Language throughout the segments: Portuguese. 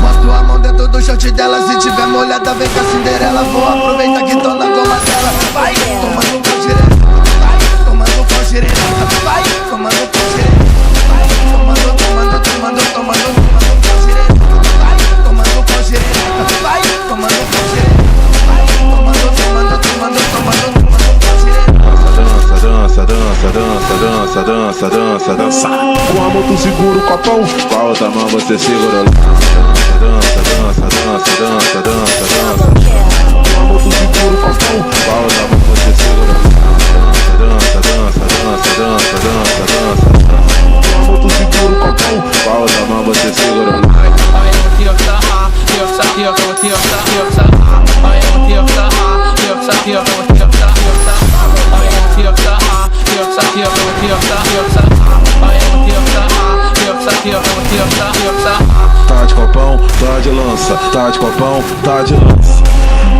Boto a mão dentro do short dela, se tiver molhada vem com a Cinderela. Vou aproveitar que tô na goma dela. Vai, tomando pau direto. Vai, tomando pau direto. Vai, tomando pau direto. Vai, tomando pau direto. Vai, tomando pau direto. Vai, tomando pau direto. Vai, tomando pau direto. Dança. Com a mão tu segura o copão, com a outra mão você segura o dança. Com a mão tu segura o copão, com a outra mão você segura o dança. Com a mão tu segura o copão, com a outra mão você segura o Tá de copão, tá de lança, tá de copão, tá de lança.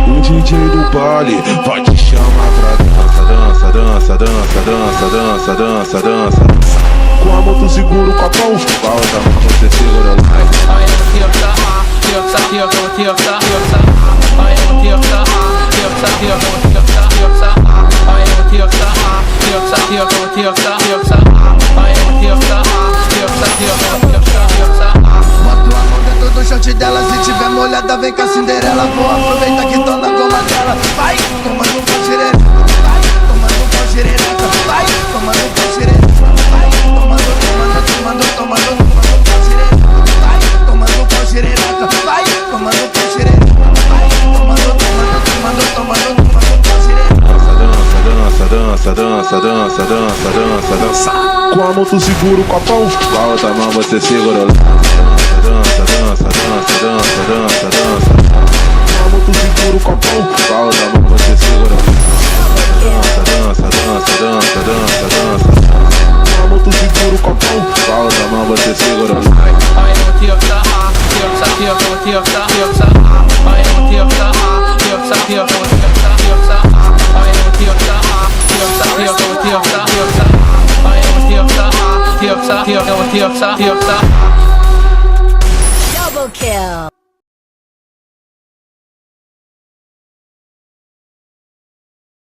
O DJ do baile vai te chamar pra dança. Com a mão tu segura o copão, com a outra mão você segura o Boto a mão dentro do short dela, se tiver molhada vem com a Cinderela. Vou aproveitar que tô na goma dela. Vai, tomando pau direto. Vai, tomando pau direto. Vai, tomando pau direto. Vai, tomando pau direto. Vai, tomando pau direto. Vai, tomando pau direto. Vai, tomando pau direto. dança. Com a mão tu segura o copão, com a outra mão você segura o dança. Com a mão tu segura o copão, com a outra mão você segura o dança. Com a mão tu segura o copão, com a outra mão você segura o Double kill.